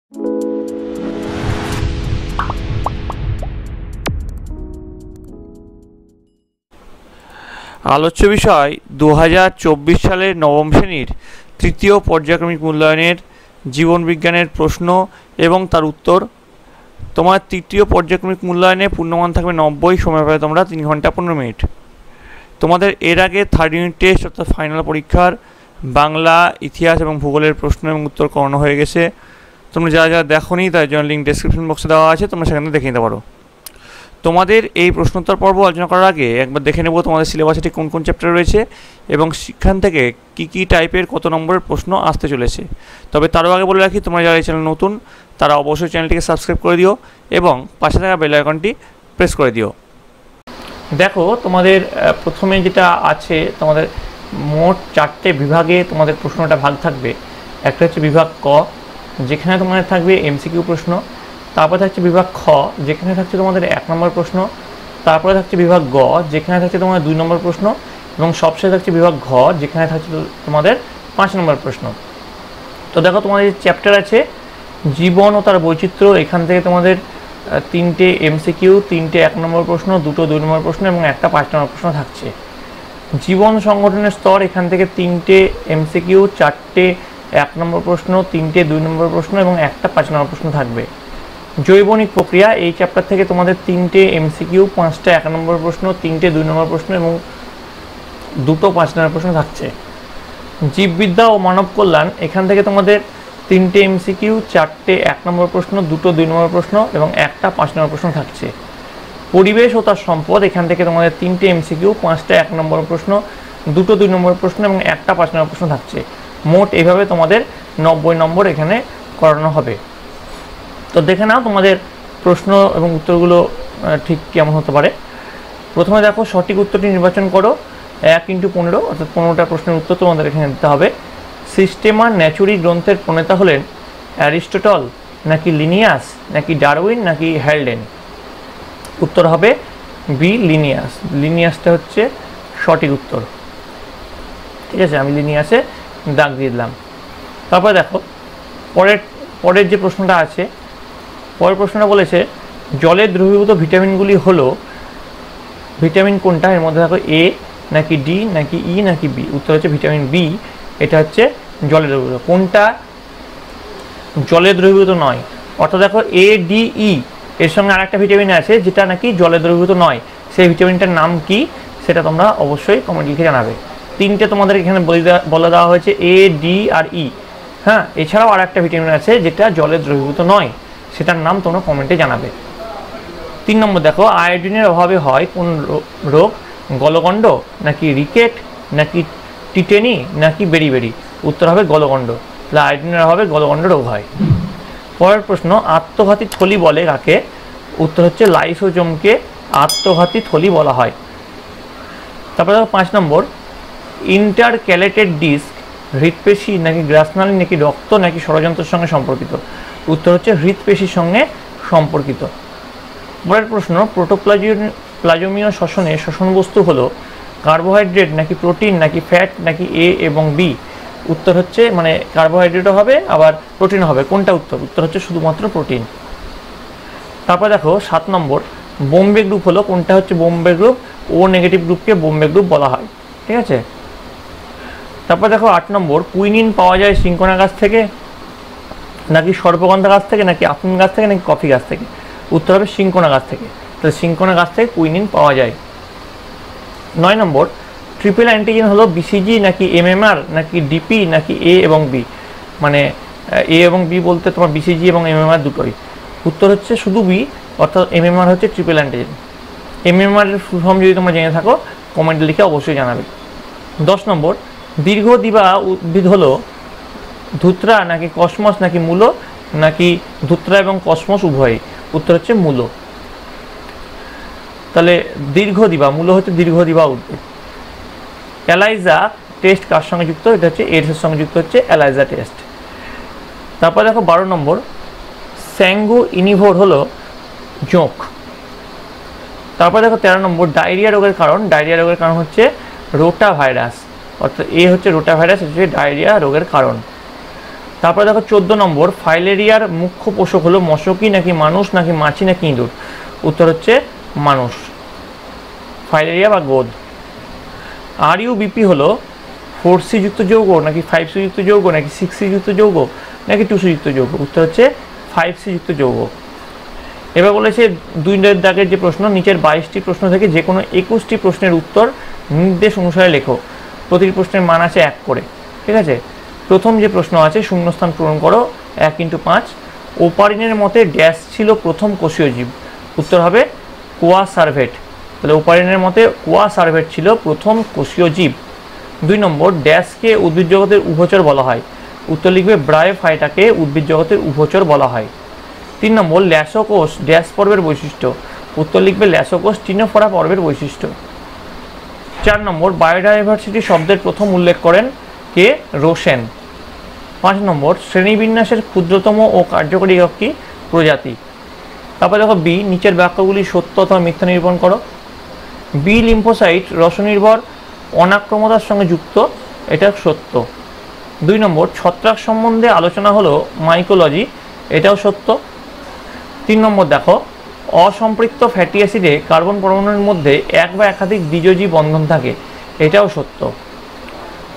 আলোচ্য বিষয় 2024 সালের নবম শ্রেণীর তৃতীয় পর্যায়ক্রমিক মূল্যায়নের জীবন বিজ্ঞানের প্রশ্ন এবং তার উত্তর। তোমার তৃতীয় পর্যায়ক্রমিক মূল্যায়নে পূর্ণমান থাকবে 90, সময় পাবে তোমরা 3 ঘন্টা 15 মিনিট। তোমাদের এর আগে থার্ড ইউনিট টেস্ট অর্থাৎ ফাইনাল পরীক্ষার বাংলা, ইতিহাস এবং ভূগোলের প্রশ্ন এবং উত্তর করানো হয়ে গেছে। তোমরা যারা যারা দেখোনি তার জন্য লিঙ্ক ডেসক্রিপশন বক্সে দেওয়া আছে, তোমরা সেখানে দেখে নিতে পারো। তোমাদের এই প্রশ্নোত্তর পর্ব আলোচনা করার আগে একবার দেখে নেব তোমাদের সিলেবাসে ঠিক কোন কোন চ্যাপ্টার রয়েছে এবং সেখান থেকে কী টাইপের কত নম্বরের প্রশ্ন আসতে চলেছে। তবে তারও আগে বলে রাখি, তোমরা যারা এই চ্যানেল নতুন তারা অবশ্যই চ্যানেলটিকে সাবস্ক্রাইব করে দিও এবং পাশে থাকা বেল আইকনটি প্রেস করে দিও। দেখো, তোমাদের প্রথমে যেটা আছে, তোমাদের মোট 4টে বিভাগে তোমাদের প্রশ্নটা ভাগ থাকবে। একটা হচ্ছে বিভাগ ক, যেখানে তোমাদের থাকবে এমসিকিউ প্রশ্ন। তারপরে থাকছে বিভাগ খ, যেখানে থাকছে তোমাদের 1 নম্বর প্রশ্ন। তারপরে থাকছে বিভাগ গ, যেখানে থাকছে তোমাদের 2 নম্বর প্রশ্ন। এবং সবশেষে থাকছে বিভাগ ঘ, যেখানে থাকছে তোমাদের 5 নম্বর প্রশ্ন। তো দেখো, তোমাদের যে চ্যাপ্টার আছে জীবন ও তার বৈচিত্র্য, এখান থেকে তোমাদের 3টে এমসিকিউ, 3টে 1 নম্বর প্রশ্ন, 2টো 2 নম্বর প্রশ্ন এবং একটা 5 নম্বর প্রশ্ন থাকছে। জীবন সংগঠনের স্তর, এখান থেকে 3টে এমসিকিউ, 4টে 1 নম্বর প্রশ্ন, 3টে 2 নম্বর প্রশ্ন এবং একটা 5 নম্বর প্রশ্ন থাকবে। জৈবনিক প্রক্রিয়া, এই চ্যাপ্টার থেকে তোমাদের 3টে এমসিকিউ, 5টা 1 নম্বর প্রশ্ন, 3টে 2 নম্বর প্রশ্ন এবং 2টো 5 নম্বর প্রশ্ন থাকছে। জীববিদ্যা ও মানব কল্যাণ, এখান থেকে তোমাদের 3টে এমসিকিউ, 4টে 1 নম্বর প্রশ্ন, 2টো 2 নম্বর প্রশ্ন এবং একটা 5 নম্বর প্রশ্ন থাকছে। পরিবেশ ও তার সম্পদ, এখান থেকে তোমাদের 3টে এমসিকিউ, 5টা 1 নম্বর প্রশ্ন, 2টো 2 নম্বর প্রশ্ন এবং একটা 5 নম্বর প্রশ্ন থাকছে। মোট এইভাবে তোমাদের 90 নম্বর এখানে করানো হবে। তো দেখে নাও তোমাদের প্রশ্ন এবং উত্তরগুলো ঠিক কেমন হতে পারে। প্রথমে দেখো, সঠিক উত্তরটি নির্বাচন করো। 1x15 অর্থাৎ 15টা প্রশ্নের উত্তর তোমাদের এখানে দিতে হবে। সিস্টেমা ন্যাচুরি গ্রন্থের প্রণেতা হলেন অ্যারিস্টটল নাকি লিনিয়াস নাকি ডারউইন নাকি হ্যালডেন? উত্তর হবে বি, লিনিয়াস। লিনিয়াসটা হচ্ছে সঠিক উত্তর। ঠিক আছে, আমি লিনিয়াসে দাগ দিয়ে দিলাম। তারপরে দেখো, পরের যে প্রশ্নটা আছে, পরের প্রশ্নটা বলেছে জলে দ্রবীভূত ভিটামিনগুলি হলো, ভিটামিন কোনটা? এর মধ্যে দেখো এ নাকি ডি নাকি ই নাকি বি? উত্তর হচ্ছে ভিটামিন বি। এটা হচ্ছে জলে দ্রবীভূত। কোনটা জলে দ্রবীভূত নয়? অর্থাৎ দেখো, এ ডি ই এর সঙ্গে আরেকটা ভিটামিন আছে যেটা নাকি জলে দ্রবীভূত নয়, সেই ভিটামিনটার নাম কি সেটা তোমরা অবশ্যই কমেন্ট লিখে জানাবে। 3টে তোমাদের এখানে বলে দেওয়া হয়েছে, এ ডি আর ই। হ্যাঁ, এছাড়াও আর একটা ভিটামিন আছে যেটা জলে দ্রবীভূত নয়, সেটার নাম তোমরা কমেন্টে জানাবে। 3 নম্বর দেখো, আয়োডিনের অভাবে হয় কোন রোগ? গলগণ্ড নাকি রিকেট নাকি টিটেনি নাকি বেরিবেরি? উত্তর হবে গলগণ্ড। তাহলে আয়োডিনের অভাবে গলগণ্ড রোগ হয়। পরের প্রশ্ন, আত্মঘাতী থলি বলে কাকে? উত্তর হচ্ছে লাইসোজোমকে আত্মঘাতী থলি বলা হয়। তারপরে দেখো 5 নম্বর, ইন্টারক্যালেটেড ডিস্ক হৃৎপেশি নাকি গ্রাসনালী নাকি রক্ত নাকি ষড়যন্ত্রের সঙ্গে সম্পর্কিত? উত্তর হচ্ছে হৃৎপেশির সঙ্গে সম্পর্কিত। পরের প্রশ্ন, প্রোটোপ্লাজমীয় শ্বসনে শ্বসন বস্তু হলো কার্বোহাইড্রেট নাকি প্রোটিন নাকি ফ্যাট নাকি এ এবং বি? উত্তর হচ্ছে মানে কার্বোহাইড্রেটও হবে আবার প্রোটিন হবে। কোনটা উত্তর? উত্তর হচ্ছে শুধুমাত্র প্রোটিন। তারপর দেখো 7 নম্বর, বোম্বে গ্রুপ হলো, কোনটা হচ্ছে বোম্বে গ্রুপ? ও নেগেটিভ গ্রুপকে বোম্বে গ্রুপ বলা হয়। ঠিক আছে। তারপর দেখো 8 নম্বর, কুইনিন পাওয়া যায় সিনকোনা গাছ থেকে নাকি সর্পগন্ধা গাছ থেকে নাকি আফিম গাছ থেকে নাকি কফি গাছ থেকে? উত্তর হবে সিনকোনা গাছ থেকে। তাহলে সিনকোনা গাছ থেকে কুইনিন পাওয়া যায়। 9 নম্বর, ট্রিপল অ্যান্টিজেন হলো বিসিজি নাকি এমএমআর নাকি ডিপি নাকি এ এবং বি? মানে এ এবং বি বলতে তোমার বিসিজি এবং এমএমআর দুটোই। উত্তর হচ্ছে শুধু বি, অর্থাৎ এমএমআর হচ্ছে ট্রিপল অ্যান্টিজেন। এমএমআর এর ফুল ফর্ম যদি তোমরা জেনে থাকো কমেন্টে লিখে অবশ্যই জানাবে। 10 নম্বর, দীর্ঘদিবা উদ্ভিদ হলো ধুত্রা নাকি কসমস নাকি মূলো নাকি ধুত্রা এবং কসমস উভয়ই? উত্তর হচ্ছে মূলো। তাহলে দীর্ঘদিবা, মূলো হচ্ছে দীর্ঘদিবা উদ্ভিদ। এলাইজা টেস্ট কার সঙ্গে যুক্ত? এটা হচ্ছে এডসের সঙ্গে যুক্ত হচ্ছে এলাইজা টেস্ট। তারপর দেখো 12 নম্বর, স্যাঙ্গু ইনিভোর হলো জোঁক। তারপর দেখো 13 নম্বর, ডায়রিয়া রোগের কারণ? ডায়রিয়া রোগের কারণ হচ্ছে রোটা ভাইরাস, অর্থাৎ এ হচ্ছে রোটা ভাইরাস, হচ্ছে ডায়রিয়া রোগের কারণ। তারপরে দেখো 14 নম্বর, ফাইলেরিয়ার মুখ্য পোষক হলো মশকি নাকি মানুষ নাকি মাছি নাকি ইঁদুর? উত্তর হচ্ছে মানুষ, ফাইলেরিয়া বা গোদ। RUBP হলো 4C যুক্ত যৌগ নাকি 5C যুক্ত যৌগ নাকি 6C যুক্ত যৌগ নাকি 2C যুক্ত যৌগ? উত্তর হচ্ছে 5C যুক্ত যৌগ। এবার বলেছে 2 দাগের যে প্রশ্ন, নিচের 22টি প্রশ্ন থেকে যে কোনো 21টি প্রশ্নের উত্তর নির্দেশ অনুসারে লেখো। প্রতিটি প্রশ্নের মান আছে 1 করে, ঠিক আছে। প্রথম যে প্রশ্ন আছে, শূন্যস্থান পূরণ করো, 1 × 5। ওপারিনের মতে ড্যাশ ছিল প্রথম কোষীয় জীব? উত্তর হবে কোয়া সার্ভেট। তাহলে ওপারিনের মতে কোয়া সার্ভেট ছিল প্রথম কোষীয় জীব। 2 নম্বর, ড্যাশকে উদ্ভিদ জগতের উভচর বলা হয়? উত্তর লিখবে ব্রায়োফাইটাকে উদ্ভিদ জগতের উভচর বলা হয়। 3 নম্বর, ল্যাসোকোষ ড্যাশ পর্বের বৈশিষ্ট্য? উত্তর লিখবে ল্যাসোকোষ টিনোফোরা পর্বের বৈশিষ্ট্য। 4 নম্বর, বায়োডাইভার্সিটি শব্দের প্রথম উল্লেখ করেন কে? রোসেন। 5 নম্বর, শ্রেণীবিন্যাসের ক্ষুদ্রতম ও কার্যকরী একক কি? প্রজাতি। তারপরে দেখো বি, নিচের বাক্যগুলি সত্য অথবা মিথ্যা নিরূপণ করো। বি লিম্ফোসাইট রসনির্ভর অনাক্রমতার সঙ্গে যুক্ত, এটা সত্য। 2 নম্বর, ছত্রাক সম্বন্ধে আলোচনা হলো মাইকোলজি, এটাও সত্য। 3 নম্বর দেখো, অসম্পৃক্ত ফ্যাটি অ্যাসিডে কার্বন পরমাণুর মধ্যে এক বা একাধিক দ্বিযোজী বন্ধন থাকে, এটাও সত্য।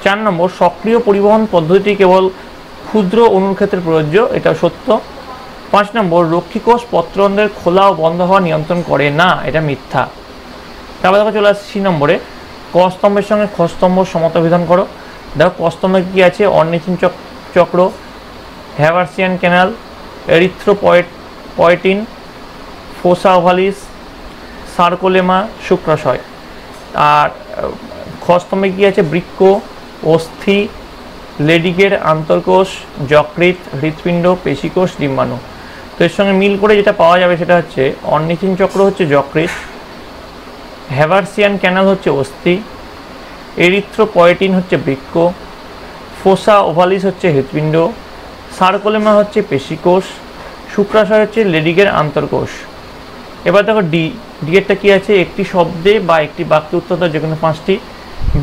4 নম্বর, সক্রিয় পরিবহন পদ্ধতিটি কেবল ক্ষুদ্র অণুর ক্ষেত্রে প্রযোজ্য, এটাও সত্য। 5 নম্বর, রক্ষীকোষ পত্ররন্ধ্রের খোলা ও বন্ধ হওয়া নিয়ন্ত্রণ করে না, এটা মিথ্যা। তারপর দেখো চলে আসছি নম্বরে, ক স্তম্ভের সঙ্গে খ স্তম্ভ সমতা বিধান করো। দেখো ক স্তম্ভে কী আছে? অর্নিথিন চক্র, Haversian canal, erythropoietin, fossa ovalis, sarcolemma, শুক্রাশয়। আর খ স্তম্ভে কী আছে? বৃক্ক, অস্থি, লেডিকের আন্তর্কোষ, যকৃৎ, হৃৎপিণ্ড, পেশিকোষ, ডিম্বাণু। তো এর সঙ্গে মিল করে যেটা পাওয়া যাবে সেটা হচ্ছে অর্নিথিন চক্র হচ্ছে যকৃৎ, হ্যাভার্সিয়ান ক্যানাল হচ্ছে অস্থি, এরিথ্রোপয়েটিন হচ্ছে বৃক্ক, ফোসা ওভালিস হচ্ছে হৃৎপিণ্ড, সার্কোলেমা হচ্ছে পেশিকোষ, শুক্রাশয় হচ্ছে লেডিকের আন্তর্কোষ। এবার দেখো ডি, ডি এরটা কী আছে? একটি শব্দে বা একটি বাক্যে উত্তর যে কোনো 5টি।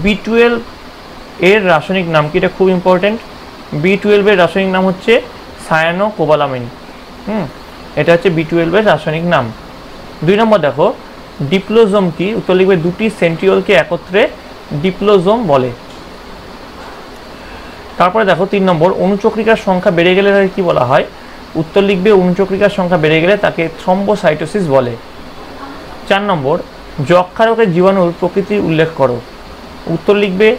B12 এর রাসায়নিক নাম কি? এটা খুব ইম্পর্টেন্ট। B12 এর রাসায়নিক নাম হচ্ছে সায়ানোকোবালামিন। এটা হচ্ছে B12 এর রাসায়নিক নাম। 2 নম্বর দেখো, ডিপ্লোজোম কি? উত্তর লিখবে দুটি সেন্ট্রিওলকে একত্রে ডিপ্লোজোম বলে। তারপরে দেখো 3 নম্বর, অণুচক্রিকার সংখ্যা বেড়ে গেলে তাকে কি বলা হয়? উত্তর লিখবে অণুচক্রিকার সংখ্যা বেড়ে গেলে তাকে থ্রম্বোসাইটোসিস বলে। 4 নম্বর, যক্ষ্মারোগের জীবাণুর প্রকৃতির উল্লেখ করো। উত্তর লিখবে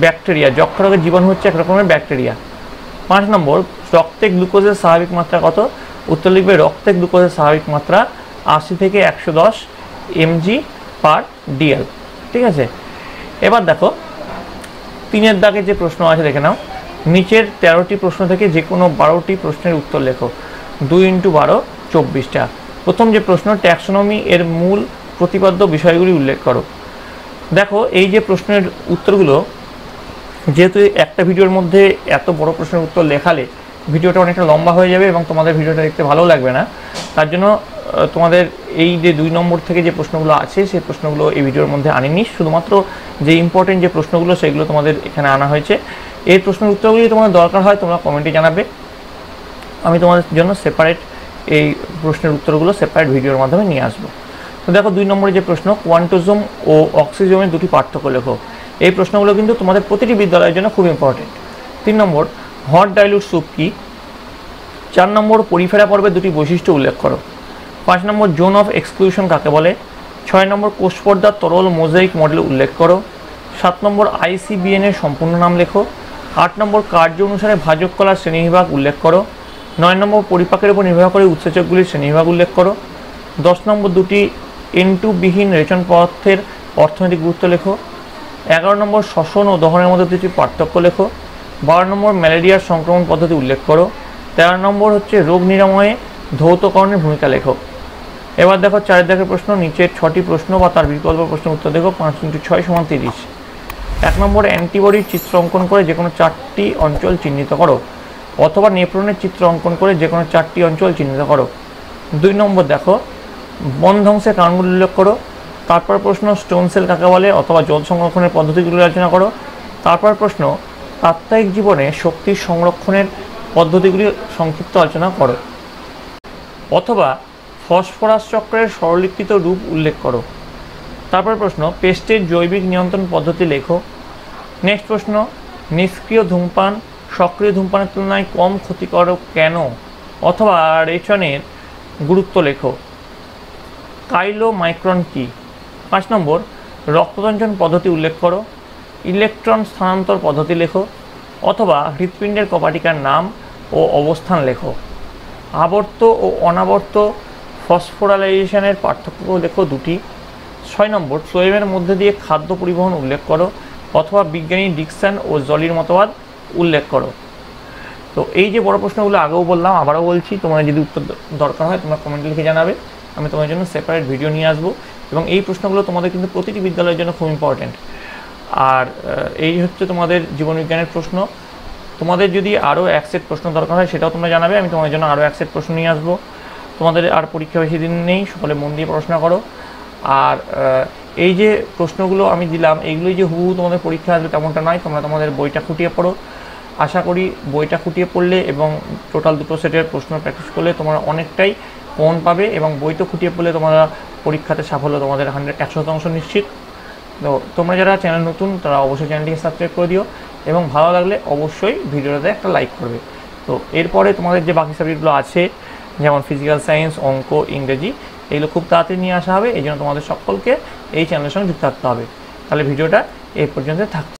ব্যাকটেরিয়া। যক্ষ্মারোগের জীবাণু হচ্ছে এক রকমের ব্যাকটেরিয়া। 5 নম্বর, রক্তে গ্লুকোজের স্বাভাবিক মাত্রা কত? উত্তর লিখবে রক্তে গ্লুকোজের স্বাভাবিক মাত্রা 80 থেকে 110 mg/dl, ঠিক আছে। এবার দেখো 3 দাগে যে প্রশ্ন আছে দেখে নাও। নিচের 13টি প্রশ্ন থেকে যে কোনো 12টি প্রশ্নের উত্তর লেখো। 2 × 12 24টা। প্রথম যে প্রশ্ন, ট্যাক্সোনমি এর মূল প্রতিপাদ্য বিষয়গুলি উল্লেখ করো। দেখো এই যে প্রশ্নের উত্তরগুলো, যেহেতু একটা ভিডিওর মধ্যে এত বড় প্রশ্নের উত্তর লেখালে ভিডিওটা অনেকটা লম্বা হয়ে যাবে এবং তোমাদের ভিডিওটা দেখতে ভালো লাগবে না। তার জন্য তোমাদের এই যে 2 নম্বর থেকে যে প্রশ্নগুলো আছে সেই প্রশ্নগুলো এই ভিডিওর মধ্যে আনিনি, শুধুমাত্র যে ইম্পর্টেন্ট যে প্রশ্নগুলো সেগুলো তোমাদের এখানে আনা হয়েছে। এই প্রশ্নের উত্তরগুলি তোমাদের দরকার হয় তোমরা কমেন্টে জানাবে, আমি তোমাদের জন্য সেপারেট এই প্রশ্নের উত্তরগুলো সেপারেট ভিডিওর মাধ্যমে নিয়ে আসবো। তো দেখো 2 নম্বরে যে প্রশ্ন, কোয়ান্টোজোম ও অক্সিজোমের দুটি পার্থক্য লেখো। এই প্রশ্নগুলো কিন্তু তোমাদের প্রতিটি বিদ্যালয়ের জন্য খুব ইম্পর্টেন্ট। 3 নম্বর, হট ডাইলুট স্যুপ কি? 4 নম্বর, পরিফেরা পর্বের দুটি বৈশিষ্ট্য উল্লেখ করো। 5 নম্বর, জোন অফ এক্সক্লুশন কাকে বলে? 6 নম্বর, কোষপর্দার তরল মোজাইক মডেল উল্লেখ করো। 7 নম্বর, ICBN এর সম্পূর্ণ নাম লেখো। 8 নম্বর, কার্য অনুসারে ভাজক কলার শ্রেণীবিভাগ উল্লেখ করো। 9 নম্বর, পরিপাকের উপর নির্ভর করে উৎসেচকগুলির শ্রেণীবিভাগ উল্লেখ করো। 10 নম্বর, দুটি N2 বিহীন রেচন পদার্থের অর্থনৈতিক গুরুত্ব লেখো। 11 নম্বর, শ্বসন ও দহনের মধ্যে দুটি পার্থক্য লেখো। 12 নম্বর, ম্যালেরিয়ার সংক্রমণ পদ্ধতি উল্লেখ করো। 13 নম্বর হচ্ছে রোগ নিরাময়ে ধৌতকরণের ভূমিকা লেখো। এবার দেখো 4 দাগের প্রশ্ন, নিচের 6টি প্রশ্ন বা তার বিকল্প প্রশ্নের উত্তর দেখো। 5 × 6 = 30। 1 নম্বর, অ্যান্টিবডির চিত্র অঙ্কন করে যে কোনো 4টি অঞ্চল চিহ্নিত করো, অথবা নেপ্রনের চিত্র অঙ্কন করে যে কোনো 4টি অঞ্চল চিহ্নিত করো। 2 নম্বর দেখো, বন ধ্বংসের কারণগুলি উল্লেখ করো। তারপর প্রশ্ন, স্টোন সেল কাকে বলে অথবা জল সংরক্ষণের পদ্ধতিগুলি আলোচনা করো। তারপর প্রশ্ন, প্রাত্যহিক জীবনে শক্তি সংরক্ষণের পদ্ধতিগুলি সংক্ষিপ্ত আলোচনা করো। অথবা ফসফরাস চক্রের সরলীকৃত রূপ উল্লেখ করো। তারপর প্রশ্ন, পেস্টের জৈবিক নিয়ন্ত্রণ পদ্ধতি লেখো। নেক্সট প্রশ্ন, নিষ্ক্রিয় ধূমপান সক্রিয় ধূমপানের তুলনায় কম ক্ষতিকারক কেন? অথবা রেচনের গুরুত্ব লেখো। কাইলোমাইক্রন কি? 5 নম্বর, রক্ততঞ্চন পদ্ধতি উল্লেখ করো। ইলেকট্রন স্থানান্তর পদ্ধতি লেখো। অথবা হৃৎপিণ্ডের কপাটিকার নাম ও অবস্থান লেখো। আবর্ত ও অনাবর্ত ফসফোরাইলেশনের পার্থক্য লেখো 2টি। 6 নম্বর, ফ্লোয়েমের মধ্যে দিয়ে খাদ্য পরিবহন উল্লেখ করো। অথবা বিজ্ঞানী ডিকসন ও জলির মতবাদ উল্লেখ করো। তো এই যে বড় প্রশ্নগুলো আগেও বললাম, আবারও বলছি, তোমার যদি উত্তর দরকার হয় তোমরা কমেন্টে লিখে জানাবে, আমি তোমার জন্য সেপারেট ভিডিও নিয়ে আসবো। এবং এই প্রশ্নগুলো তোমাদের কিন্তু প্রতিটি বিদ্যালয়ের জন্য খুব ইম্পর্ট্যান্ট। আর এই হচ্ছে তোমাদের জীবনবিজ্ঞানের প্রশ্ন। তোমাদের যদি আরও এক সেট প্রশ্ন দরকার হয় সেটাও তোমরা জানাবে, আমি তোমাদের জন্য আরও এক সেট প্রশ্ন নিয়ে আসবো। তোমাদের আর পরীক্ষা বেশি দিন নেই, সকলে মন দিয়ে পড়াশোনা করো। আর এই যে প্রশ্নগুলো আমি দিলাম এইগুলোই যে হুবহু তোমাদের পরীক্ষা আসবে তেমনটা নয়, তোমরা তোমাদের বইটা খুঁটিয়ে পড়ো। আশা করি বইটা খুঁটিয়ে পড়লে এবং টোটাল 2টো সেটের প্রশ্ন প্র্যাকটিস করলে তোমরা অনেকটাই কমন পাবে, এবং বইটা খুঁটিয়ে পড়লে তোমরা পরীক্ষাতে সাফল্য তোমাদের 100% নিশ্চিত। তো তোমরা যারা চ্যানেল নতুন তারা অবশ্যই চ্যানেলটিকে সাবস্ক্রাইব করে দিও, এবং ভালো লাগলে অবশ্যই ভিডিওটাতে একটা লাইক করবে। তো এরপরে তোমাদের যে বাকি সাবজেক্টগুলো আছে, যেমন ফিজিক্যাল সায়েন্স, অঙ্ক, ইংরেজি, এগুলো খুব তাড়াতাড়ি নিয়ে আসা হবে। এই জন্য তোমাদের সকলকে এই চ্যানেলের সঙ্গে যুক্ত থাকতে হবে। তাহলে ভিডিওটা এই পর্যন্ত থাকছে।